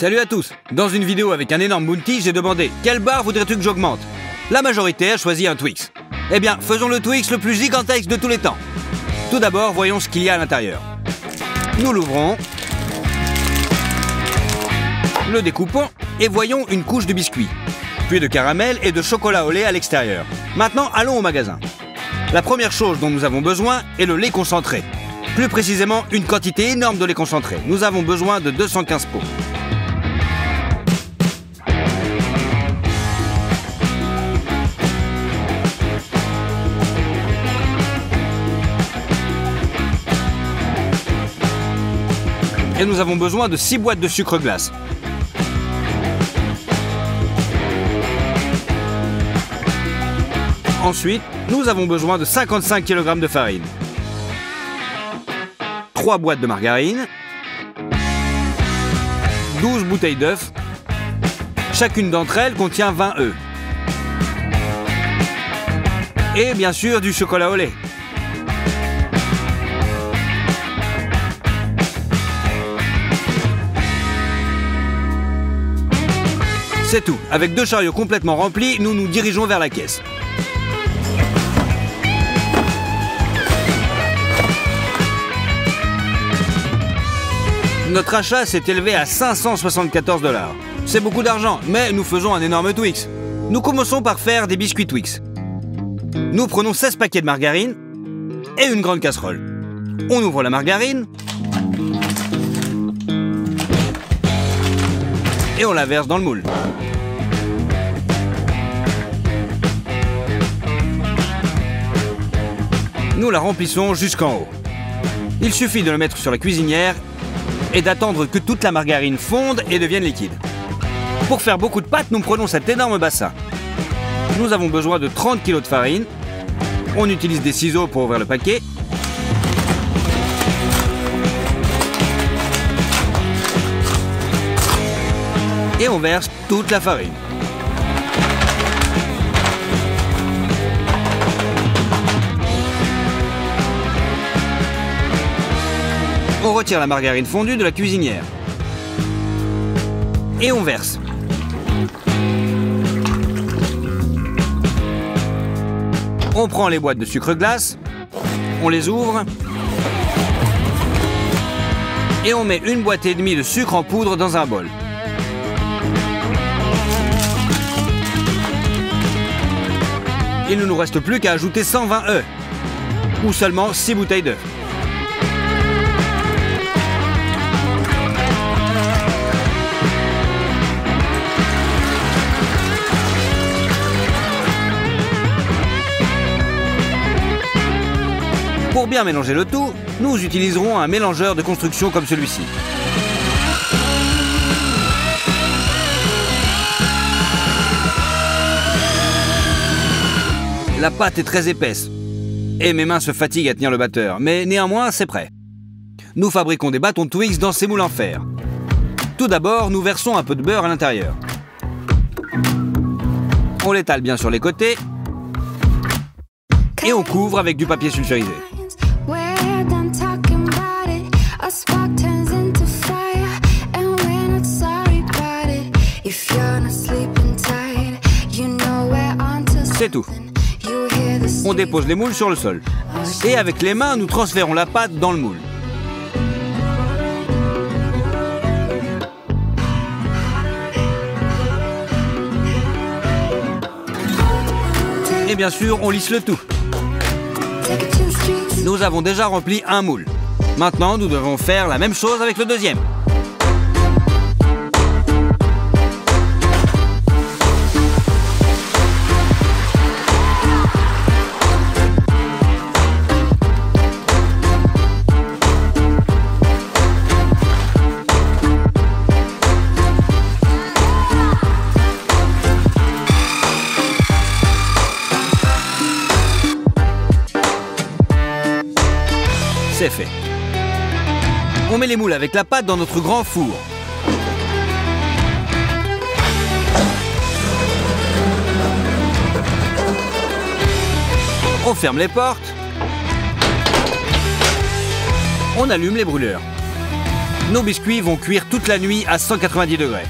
Salut à tous. Dans une vidéo avec un énorme bounty, j'ai demandé « Quelle barre voudrais-tu que j'augmente ?» La majorité a choisi un Twix. Eh bien, faisons le Twix le plus gigantesque de tous les temps. Tout d'abord, voyons ce qu'il y a à l'intérieur. Nous l'ouvrons, le découpons et voyons une couche de biscuits, puis de caramel et de chocolat au lait à l'extérieur. Maintenant, allons au magasin. La première chose dont nous avons besoin est le lait concentré. Plus précisément, une quantité énorme de lait concentré. Nous avons besoin de 215 pots. Et nous avons besoin de 6 boîtes de sucre glace. Ensuite, nous avons besoin de 55 kg de farine, 3 boîtes de margarine, 12 bouteilles d'œufs. Chacune d'entre elles contient 20 œufs. Et bien sûr du chocolat au lait. C'est tout. Avec 2 chariots complètement remplis, nous nous dirigeons vers la caisse. Notre achat s'est élevé à 574 $. C'est beaucoup d'argent, mais nous faisons un énorme Twix. Nous commençons par faire des biscuits Twix. Nous prenons 16 paquets de margarine et une grande casserole. On ouvre la margarine et on la verse dans le moule. Nous la remplissons jusqu'en haut. Il suffit de le mettre sur la cuisinière et d'attendre que toute la margarine fonde et devienne liquide. Pour faire beaucoup de pâtes, nous prenons cet énorme bassin. Nous avons besoin de 30 kg de farine. On utilise des ciseaux pour ouvrir le paquet. Et on verse toute la farine. On retire la margarine fondue de la cuisinière. Et on verse. On prend les boîtes de sucre glace, on les ouvre et on met une boîte et demie de sucre en poudre dans un bol. Il ne nous reste plus qu'à ajouter 120 œufs, ou seulement 6 bouteilles d'œufs. Pour bien mélanger le tout, nous utiliserons un mélangeur de construction comme celui-ci. La pâte est très épaisse et mes mains se fatiguent à tenir le batteur, mais néanmoins c'est prêt. Nous fabriquons des bâtons Twix dans ces moules en fer. Tout d'abord, nous versons un peu de beurre à l'intérieur. On l'étale bien sur les côtés et on couvre avec du papier sulfurisé. C'est tout. On dépose les moules sur le sol. Et avec les mains, nous transférons la pâte dans le moule. Et bien sûr, on lisse le tout. Nous avons déjà rempli un moule. Maintenant, nous devons faire la même chose avec le deuxième. C'est fait. On met les moules avec la pâte dans notre grand four. On ferme les portes. On allume les brûleurs. Nos biscuits vont cuire toute la nuit à 190 degrés.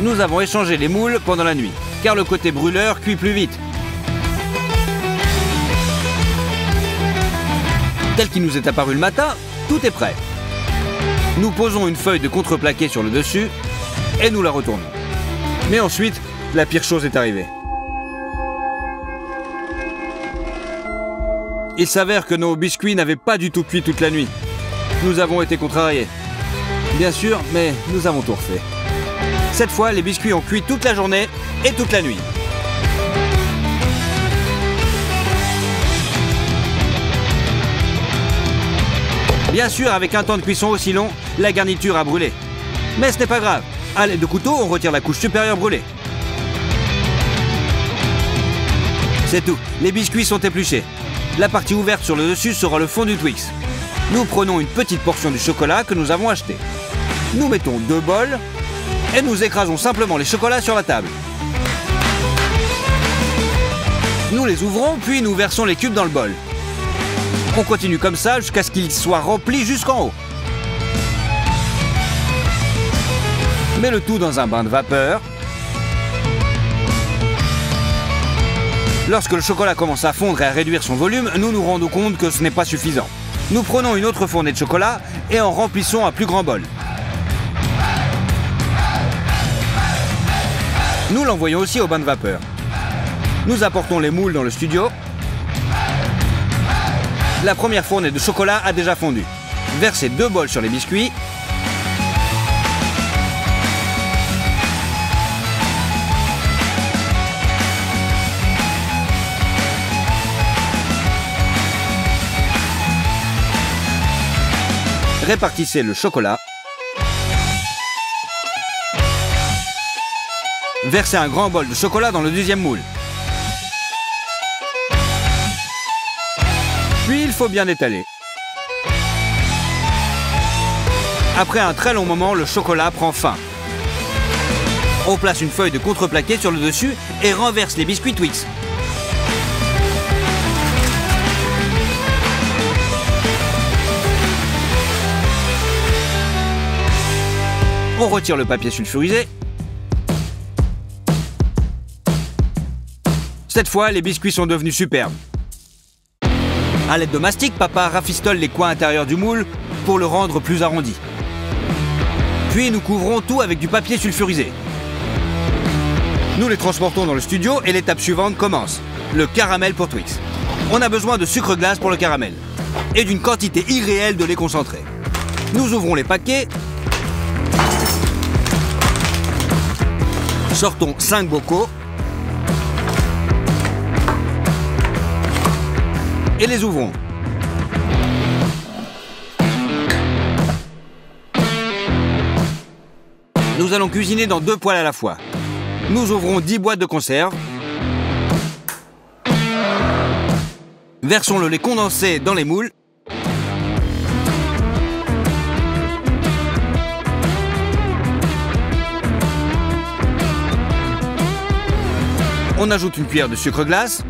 Nous avons échangé les moules pendant la nuit, car le côté brûleur cuit plus vite. Tel qu'il nous est apparu le matin, tout est prêt. Nous posons une feuille de contreplaqué sur le dessus et nous la retournons. Mais ensuite, la pire chose est arrivée. Il s'avère que nos biscuits n'avaient pas du tout cuit toute la nuit. Nous avons été contrariés. Bien sûr, mais nous avons tout refait. Cette fois, les biscuits ont cuit toute la journée et toute la nuit. Bien sûr, avec un temps de cuisson aussi long, la garniture a brûlé. Mais ce n'est pas grave. À l'aide de couteau, on retire la couche supérieure brûlée. C'est tout. Les biscuits sont épluchés. La partie ouverte sur le dessus sera le fond du Twix. Nous prenons une petite portion du chocolat que nous avons acheté. Nous mettons 2 bols et nous écrasons simplement les chocolats sur la table. Nous les ouvrons, puis nous versons les cubes dans le bol. On continue comme ça jusqu'à ce qu'ils soient remplis jusqu'en haut. Mets le tout dans un bain de vapeur. Lorsque le chocolat commence à fondre et à réduire son volume, nous nous rendons compte que ce n'est pas suffisant. Nous prenons une autre fournée de chocolat et en remplissons un plus grand bol. Nous l'envoyons aussi au bain de vapeur. Nous apportons les moules dans le studio. La première fournée de chocolat a déjà fondu. Versez 2 bols sur les biscuits. Répartissez le chocolat. Versez un grand bol de chocolat dans le deuxième moule. Puis il faut bien étaler. Après un très long moment, le chocolat prend fin. On place une feuille de contreplaqué sur le dessus et renverse les biscuits Twix. On retire le papier sulfurisé. Cette fois, les biscuits sont devenus superbes. À l'aide de mastic, papa rafistole les coins intérieurs du moule pour le rendre plus arrondi. Puis nous couvrons tout avec du papier sulfurisé. Nous les transportons dans le studio et l'étape suivante commence. Le caramel pour Twix. On a besoin de sucre glace pour le caramel et d'une quantité irréelle de lait concentré. Nous ouvrons les paquets. Sortons 5 bocaux. Et les ouvrons. Nous allons cuisiner dans 2 poêles à la fois. Nous ouvrons 10 boîtes de conserve. Versons le lait condensé dans les moules. On ajoute une cuillère de sucre glace.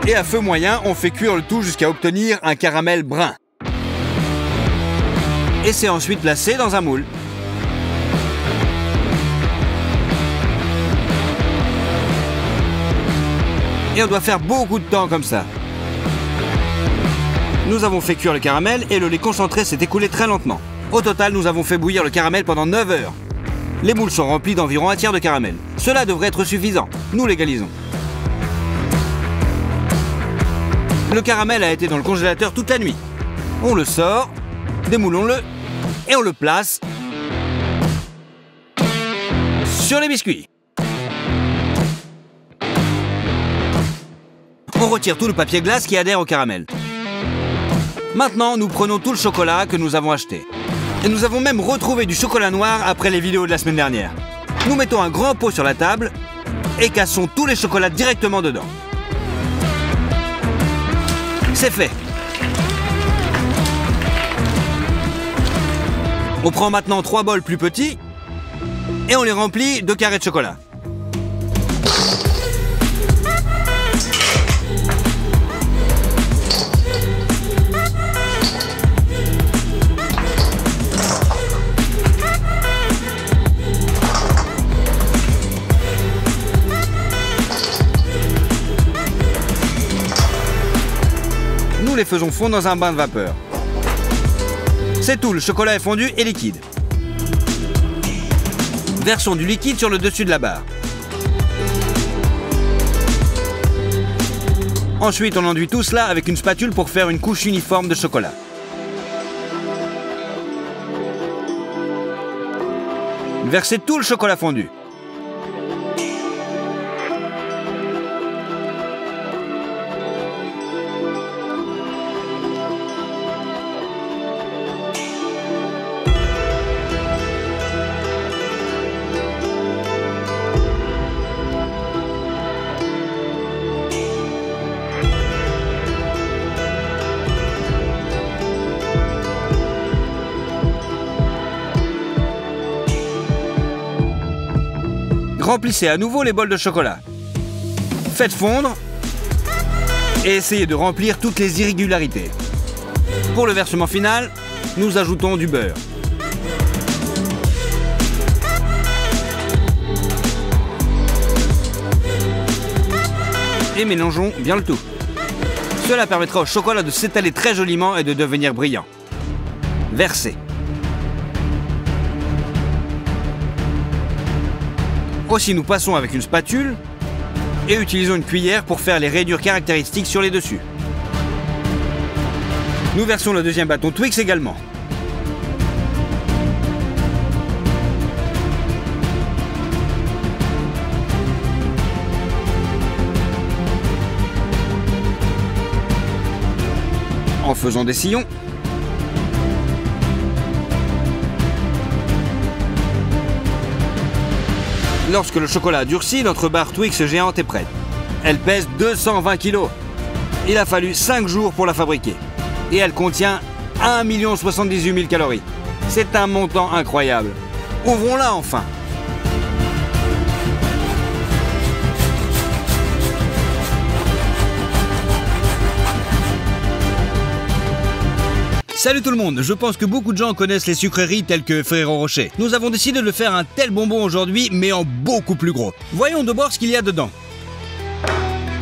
Et à feu moyen, on fait cuire le tout jusqu'à obtenir un caramel brun. Et c'est ensuite placé dans un moule. Et on doit faire beaucoup de temps comme ça. Nous avons fait cuire le caramel et le lait concentré s'est écoulé très lentement. Au total, nous avons fait bouillir le caramel pendant 9 heures. Les moules sont remplis d'environ 1/3 de caramel. Cela devrait être suffisant. Nous l'égalisons. Le caramel a été dans le congélateur toute la nuit. On le sort, démoulons-le et on le place sur les biscuits. On retire tout le papier glace qui adhère au caramel. Maintenant, nous prenons tout le chocolat que nous avons acheté. Et nous avons même retrouvé du chocolat noir après les vidéos de la semaine dernière. Nous mettons un grand pot sur la table et cassons tous les chocolats directement dedans. C'est fait. On prend maintenant 3 bols plus petits et on les remplit de carrés de chocolat. Nous les faisons fondre dans un bain de vapeur. C'est tout, le chocolat est fondu et liquide. Versons du liquide sur le dessus de la barre. Ensuite, on enduit tout cela avec une spatule pour faire une couche uniforme de chocolat. Versez tout le chocolat fondu. Remplissez à nouveau les bols de chocolat. Faites fondre et essayez de remplir toutes les irrégularités. Pour le versement final, nous ajoutons du beurre. Et mélangeons bien le tout. Cela permettra au chocolat de s'étaler très joliment et de devenir brillant. Versez. Aussi, nous passons avec une spatule et utilisons une cuillère pour faire les rainures caractéristiques sur les dessus. Nous versons le deuxième bâton Twix également. En faisant des sillons. Lorsque le chocolat a durci, notre barre Twix géante est prête. Elle pèse 220 kg. Il a fallu 5 jours pour la fabriquer. Et elle contient 1 078 000 calories. C'est un montant incroyable. Ouvrons-la enfin. Salut tout le monde, je pense que beaucoup de gens connaissent les sucreries telles que Ferrero Rocher. Nous avons décidé de faire un tel bonbon aujourd'hui, mais en beaucoup plus gros. Voyons d'abord ce qu'il y a dedans.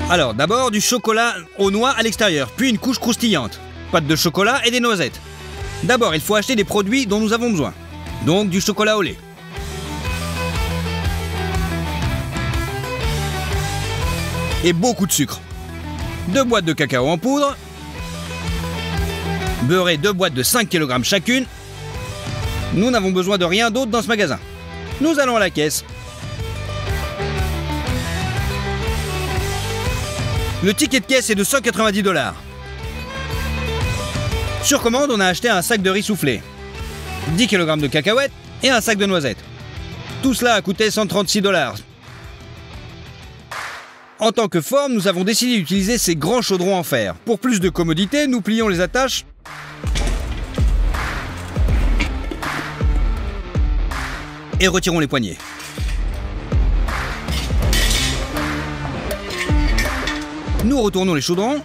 Alors, d'abord du chocolat aux noix à l'extérieur, puis une couche croustillante, pâte de chocolat et des noisettes. D'abord, il faut acheter des produits dont nous avons besoin. Donc du chocolat au lait. Et beaucoup de sucre. 2 boîtes de cacao en poudre. Beurrer 2 boîtes de 5 kg chacune. Nous n'avons besoin de rien d'autre dans ce magasin. Nous allons à la caisse. Le ticket de caisse est de 190 $. Sur commande, on a acheté un sac de riz soufflé, 10 kg de cacahuètes et un sac de noisettes. Tout cela a coûté 136 $. En tant que forme, nous avons décidé d'utiliser ces grands chaudrons en fer. Pour plus de commodité, nous plions les attaches et retirons les poignées. Nous retournons les chaudrons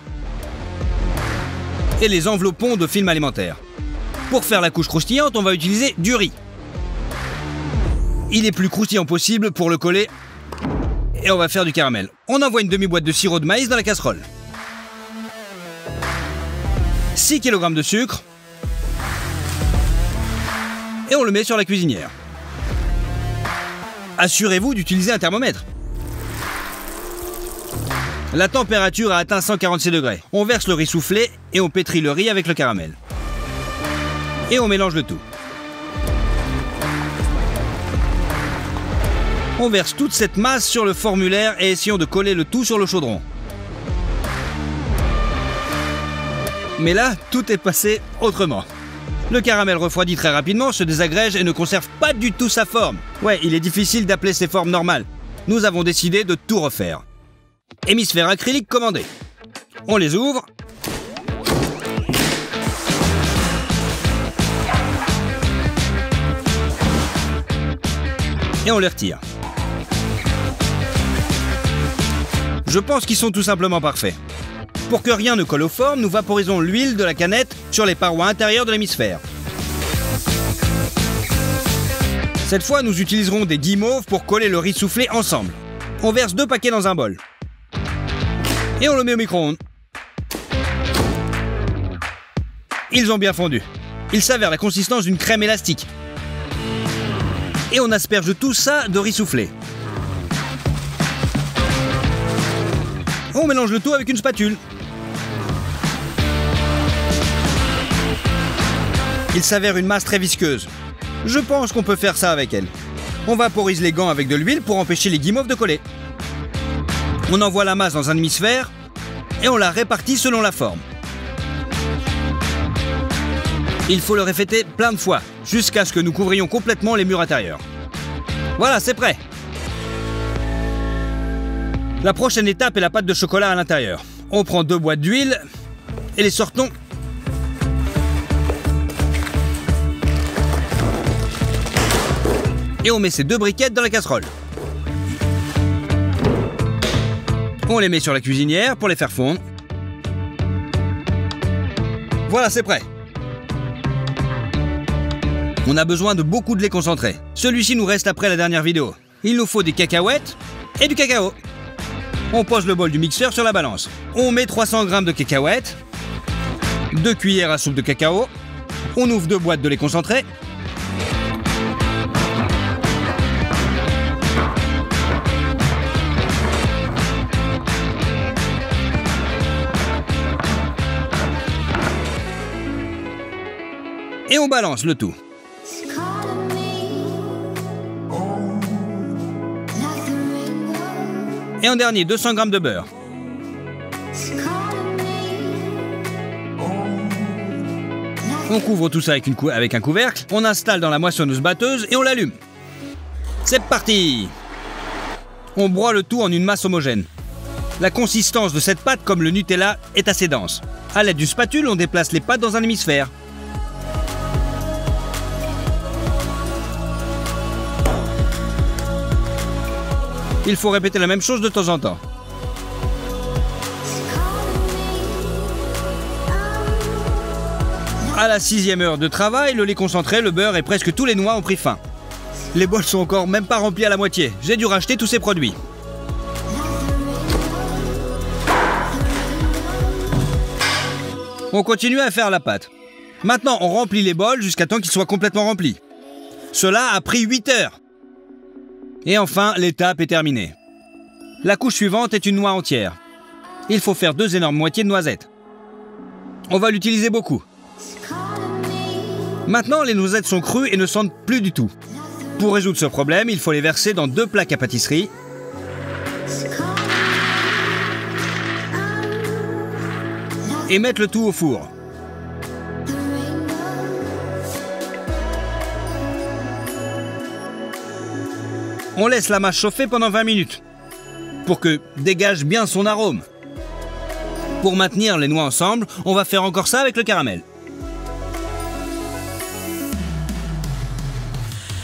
et les enveloppons de film alimentaire. Pour faire la couche croustillante, on va utiliser du riz. Il est plus croustillant possible pour le coller et on va faire du caramel. On envoie une demi-boîte de sirop de maïs dans la casserole. 6 kg de sucre et on le met sur la cuisinière. Assurez-vous d'utiliser un thermomètre. La température a atteint 146 degrés. On verse le riz soufflé et on pétrit le riz avec le caramel. Et on mélange le tout. On verse toute cette masse sur le formulaire et essayons de coller le tout sur le chaudron. Mais là, tout est passé autrement. Le caramel refroidit très rapidement, se désagrège et ne conserve pas du tout sa forme. Ouais, il est difficile d'appeler ces formes normales. Nous avons décidé de tout refaire. Hémisphère acrylique commandé. On les ouvre. Et on les retire. Je pense qu'ils sont tout simplement parfaits. Pour que rien ne colle aux formes, nous vaporisons l'huile de la canette sur les parois intérieures de l'hémisphère. Cette fois, nous utiliserons des guimauves pour coller le riz soufflé ensemble. On verse 2 paquets dans un bol. Et on le met au micro-ondes. Ils ont bien fondu. Il s'avère la consistance d'une crème élastique. Et on asperge tout ça de riz soufflé. On mélange le tout avec une spatule. Il s'avère une masse très visqueuse. Je pense qu'on peut faire ça avec elle. On vaporise les gants avec de l'huile pour empêcher les guimauves de coller. On envoie la masse dans un hémisphère et on la répartit selon la forme. Il faut le répéter plein de fois, jusqu'à ce que nous couvrions complètement les murs intérieurs. Voilà, c'est prêt. La prochaine étape est la pâte de chocolat à l'intérieur. On prend 2 boîtes d'huile et les sortons. Et on met ces 2 briquettes dans la casserole. On les met sur la cuisinière pour les faire fondre. Voilà, c'est prêt. On a besoin de beaucoup de lait concentré. Celui-ci nous reste après la dernière vidéo. Il nous faut des cacahuètes et du cacao. On pose le bol du mixeur sur la balance. On met 300 g de cacahuètes, 2 cuillères à soupe de cacao. On ouvre 2 boîtes de lait concentré. Et on balance le tout. Et en dernier, 200 g de beurre. On couvre tout ça avec un couvercle, on installe dans la moissonneuse batteuse et on l'allume. C'est parti! On broie le tout en une masse homogène. La consistance de cette pâte, comme le Nutella, est assez dense. À l'aide d'une spatule, on déplace les pâtes dans un hémisphère. Il faut répéter la même chose de temps en temps. À la 6e heure de travail, le lait concentré, le beurre et presque tous les noix ont pris fin. Les bols sont encore même pas remplis à la moitié. J'ai dû racheter tous ces produits. On continue à faire la pâte. Maintenant, on remplit les bols jusqu'à temps qu'ils soient complètement remplis. Cela a pris 8 heures. Et enfin, l'étape est terminée. La couche suivante est une noix entière. Il faut faire 2 énormes moitiés de noisettes. On va l'utiliser beaucoup. Maintenant, les noisettes sont crues et ne sentent plus du tout. Pour résoudre ce problème, il faut les verser dans 2 plaques à pâtisserie. Et mettre le tout au four. On laisse la masse chauffer pendant 20 minutes pour que dégage bien son arôme. Pour maintenir les noix ensemble, on va faire encore ça avec le caramel.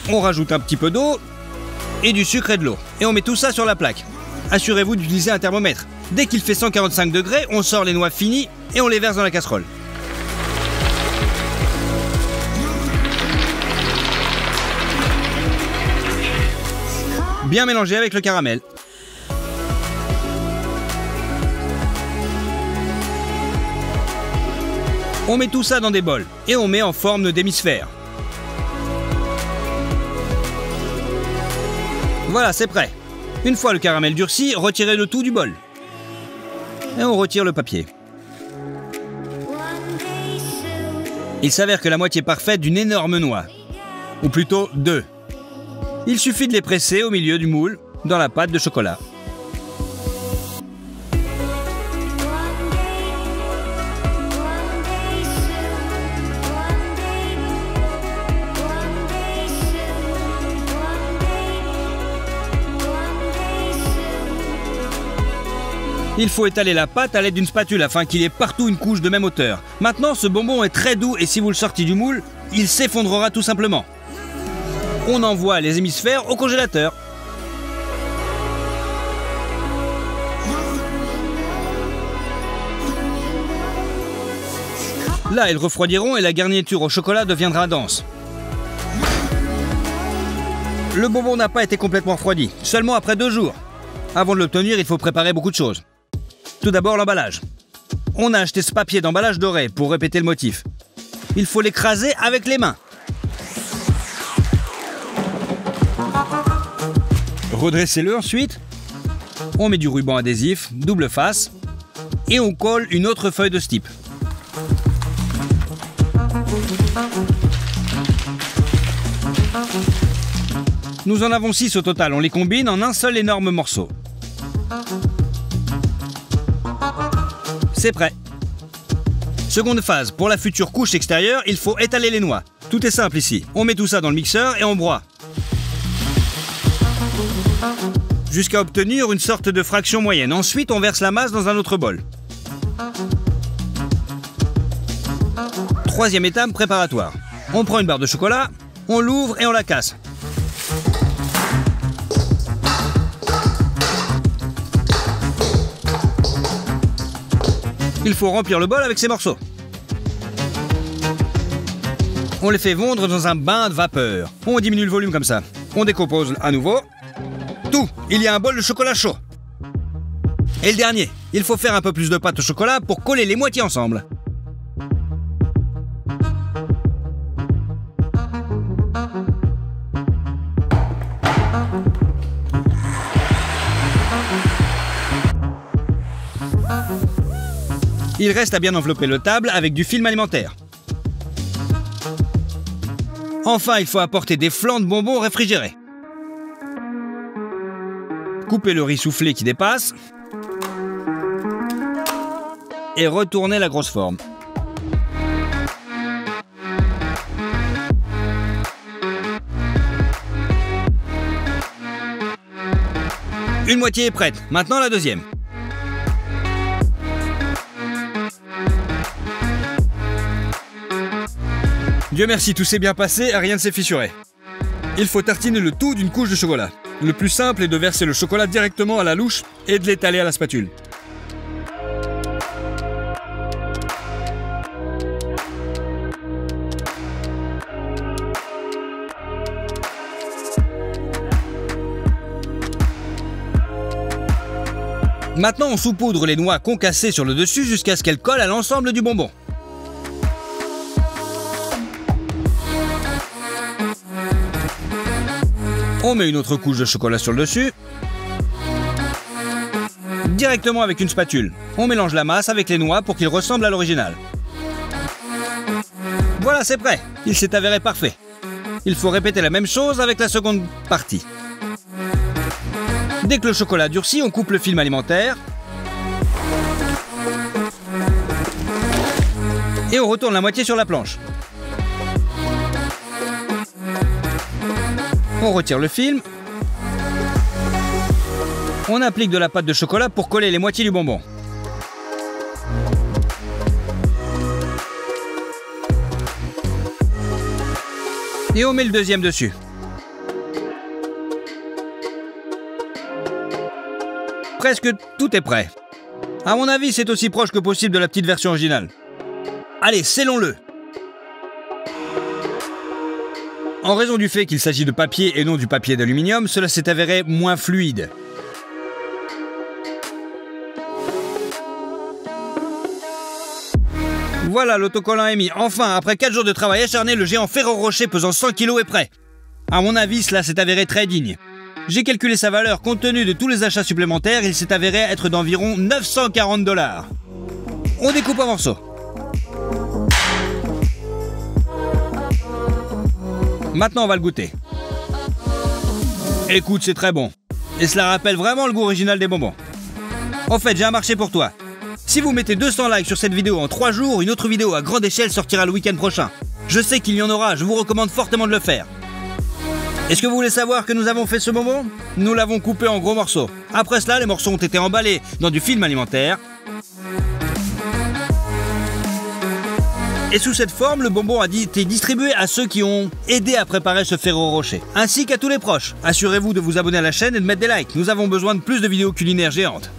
On rajoute un petit peu d'eau et du sucre et de l'eau. Et on met tout ça sur la plaque. Assurez-vous d'utiliser un thermomètre. Dès qu'il fait 145 degrés, on sort les noix finies et on les verse dans la casserole. Bien mélangé avec le caramel. On met tout ça dans des bols et on met en forme d'hémisphère. Voilà, c'est prêt. Une fois le caramel durci, retirez le tout du bol. Et on retire le papier. Il s'avère que la moitié parfaite d'une énorme noix. Ou plutôt 2. Il suffit de les presser au milieu du moule, dans la pâte de chocolat. Il faut étaler la pâte à l'aide d'une spatule afin qu'il y ait partout une couche de même hauteur. Maintenant, ce bonbon est très doux et si vous le sortez du moule, il s'effondrera tout simplement. On envoie les hémisphères au congélateur. Là, ils refroidiront et la garniture au chocolat deviendra dense. Le bonbon n'a pas été complètement refroidi, seulement après 2 jours. Avant de l'obtenir, il faut préparer beaucoup de choses. Tout d'abord, l'emballage. On a acheté ce papier d'emballage doré pour répéter le motif. Il faut l'écraser avec les mains. Redressez-le ensuite. On met du ruban adhésif, double face, et on colle une autre feuille de stipp. Nous en avons 6 au total, on les combine en un seul énorme morceau. C'est prêt. Seconde phase, pour la future couche extérieure, il faut étaler les noix. Tout est simple ici. On met tout ça dans le mixeur et on broie. Jusqu'à obtenir une sorte de fraction moyenne. Ensuite, on verse la masse dans un autre bol. Troisième étape préparatoire. On prend une barre de chocolat, on l'ouvre et on la casse. Il faut remplir le bol avec ces morceaux. On les fait fondre dans un bain de vapeur. On diminue le volume comme ça. On décompose à nouveau. Tout, il y a un bol de chocolat chaud. Et le dernier, il faut faire un peu plus de pâte au chocolat pour coller les moitiés ensemble. Il reste à bien envelopper le table avec du film alimentaire. Enfin, il faut apporter des flancs de bonbons réfrigérés. Coupez le riz soufflé qui dépasse. Et retournez la grosse forme. Une moitié est prête. Maintenant la deuxième. Dieu merci, tout s'est bien passé et rien ne s'est fissuré. Il faut tartiner le tout d'une couche de chocolat. Le plus simple est de verser le chocolat directement à la louche et de l'étaler à la spatule. Maintenant, on saupoudre les noix concassées sur le dessus jusqu'à ce qu'elles collent à l'ensemble du bonbon. On met une autre couche de chocolat sur le dessus. Directement avec une spatule. On mélange la masse avec les noix pour qu'il ressemble à l'original. Voilà, c'est prêt. Il s'est avéré parfait. Il faut répéter la même chose avec la seconde partie. Dès que le chocolat durcit, on coupe le film alimentaire. Et on retourne la moitié sur la planche. On retire le film. On applique de la pâte de chocolat pour coller les moitiés du bonbon. Et on met le deuxième dessus. Presque tout est prêt. À mon avis, c'est aussi proche que possible de la petite version originale. Allez, scellons-le. En raison du fait qu'il s'agit de papier et non du papier d'aluminium, cela s'est avéré moins fluide. Voilà, l'autocollant est mis. Enfin, après 4 jours de travail acharné, le géant Ferrero Rocher pesant 100 kg est prêt. À mon avis, cela s'est avéré très digne. J'ai calculé sa valeur compte tenu de tous les achats supplémentaires, il s'est avéré être d'environ 940 $. On découpe en morceaux. Maintenant, on va le goûter. Écoute, c'est très bon. Et cela rappelle vraiment le goût original des bonbons. En fait, j'ai un marché pour toi. Si vous mettez 200 likes sur cette vidéo en 3 jours, une autre vidéo à grande échelle sortira le week-end prochain. Je sais qu'il y en aura, je vous recommande fortement de le faire. Est-ce que vous voulez savoir que nous avons fait ce bonbon? Nous l'avons coupé en gros morceaux. Après cela, les morceaux ont été emballés dans du film alimentaire. Et sous cette forme, le bonbon a été distribué à ceux qui ont aidé à préparer ce Ferrero Rocher, ainsi qu'à tous les proches. Assurez-vous de vous abonner à la chaîne et de mettre des likes. Nous avons besoin de plus de vidéos culinaires géantes.